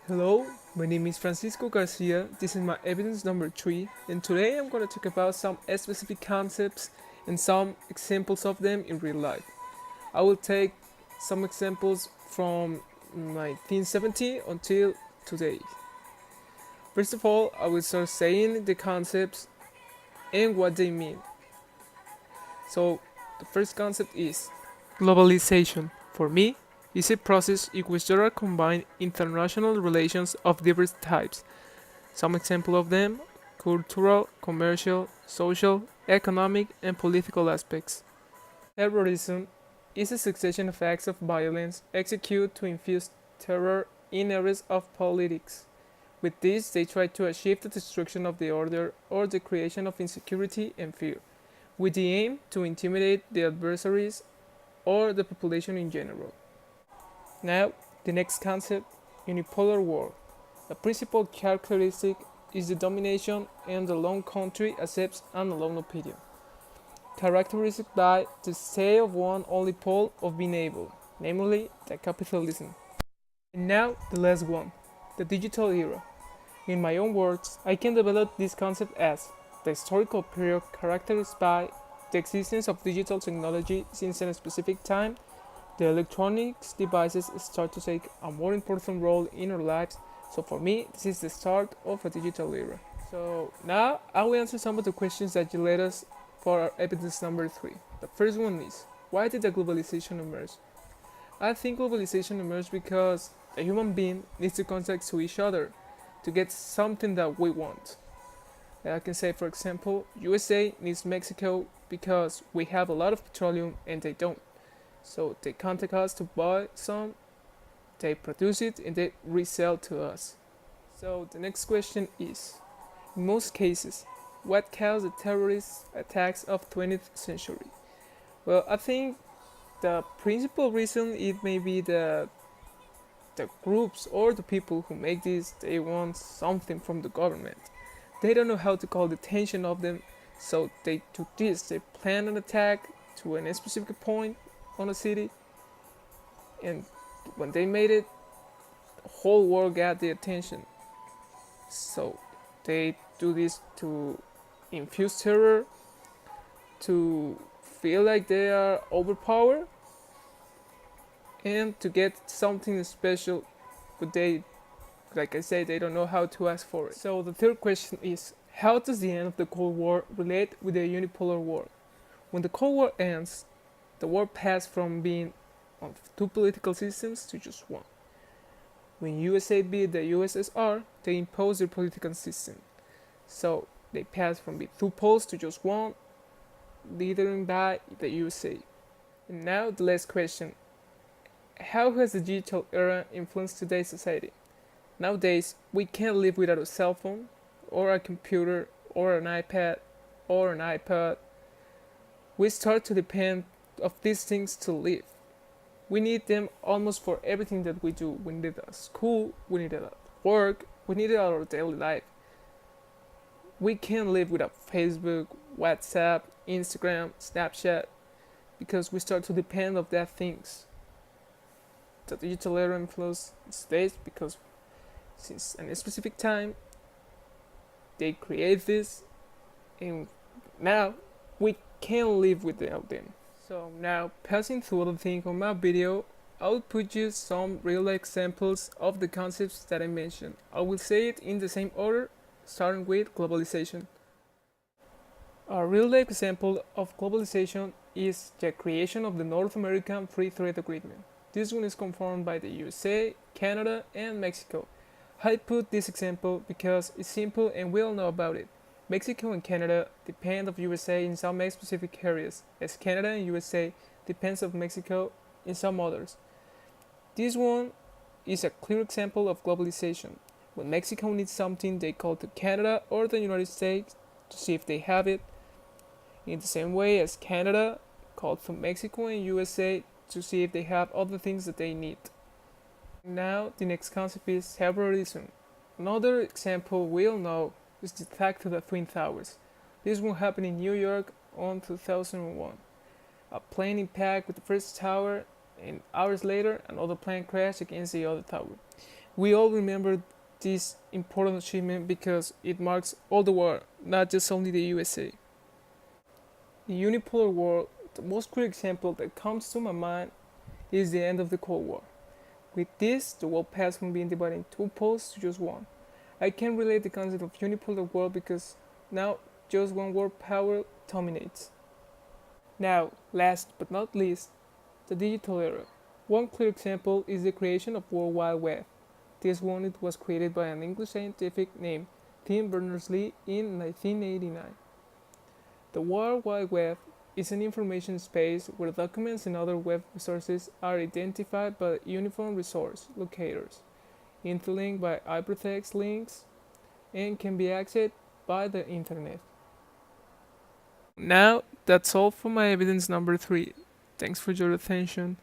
Hello, my name is Francisco Garcia. This is my evidence number 3, and today I'm going to talk about some specific concepts and some examples of them in real life. I will take some examples from 1970 until today. First of all, I will start saying the concepts and what they mean. So, the first concept is globalization. For me, is a process in which there are combined international relations of diverse types. Some example of them: cultural, commercial, social, economic, and political aspects. Terrorism is a succession of acts of violence executed to infuse terror in areas of politics. With this, they try to achieve the destruction of the order or the creation of insecurity and fear, with the aim to intimidate the adversaries or the population in general. Now, the next concept: unipolar world. A principal characteristic is the domination and the lone country accepts an alone opinion, characterized by the state of one only pole of being able, namely the capitalism. And now the last one, the digital era. In my own words, I can develop this concept as the historical period characterized by the existence of digital technology since a specific time. The electronics devices start to take a more important role in our lives, so for me, this is the start of a digital era. So now I will answer some of the questions that you led us for our evidence number 3. The first one is, why did the globalization emerge? I think globalization emerged because a human being needs to contact to each other to get something that we want. I can say, for example, USA needs Mexico because we have a lot of petroleum and they don't. So they contact us to buy some, they produce it, and they resell to us. So the next question is, in most cases, what caused the terrorist attacks of 20th century? Well, I think the principal reason it may be the groups or the people who make this, they want something from the government. They don't know how to call the attention of them, so they do this. They plan an attack to a specific point on a city, and when they made it, the whole world got the attention. So they do this to infuse terror, to feel like they are overpowered, and to get something special, but they, like I said, they don't know how to ask for it. So the third question is, how does the end of the Cold War relate with the unipolar world? When the Cold War ends, the war passed from being of two political systems to just one. When USA beat the USSR, they imposed their political system. So they passed from being two poles to just one, leading by the USA. And now the last question: how has the digital era influenced today's society? Nowadays, we can't live without a cell phone, or a computer, or an iPad, or an iPod. We start to depend of these things to live. We need them almost for everything that we do. We need it at school, we need it at work, we need it at our daily life. We can't live without Facebook, WhatsApp, Instagram, Snapchat, because we start to depend of that things. The digital era influences states because since a specific time they create this, and now we can't live without them. So now, passing through other things on my video, I will put you some real life examples of the concepts that I mentioned. I will say it in the same order, starting with globalization. A real life example of globalization is the creation of the North American Free Trade Agreement. This one is confirmed by the USA, Canada, and Mexico. I put this example because it's simple and we all know about it. Mexico and Canada depend of USA in some specific areas, as Canada and USA depends of Mexico in some others. This one is a clear example of globalization. When Mexico needs something, they call to Canada or the United States to see if they have it, in the same way as Canada called to Mexico and USA to see if they have other things that they need. Now, the next concept is terrorism. Another example we all know is the attack to the Twin Towers. This one happened in New York on 2001. A plane impacted with the first tower, and hours later, another plane crashed against the other tower. We all remember this important achievement because it marks all the world, not just only the USA. The unipolar world, the most clear example that comes to my mind is the end of the Cold War. With this, the world passed from being divided into two poles to just one. I can relate the concept of unipolar world because now just one world power dominates. Now, last but not least, the digital era. One clear example is the creation of World Wide Web. This one was created by an English scientific named Tim Berners-Lee in 1989. The World Wide Web is an information space where documents and other web resources are identified by uniform resource locators, interlinked by hypertext links, and can be accessed by the internet. Now, that's all for my evidence number 3. Thanks for your attention.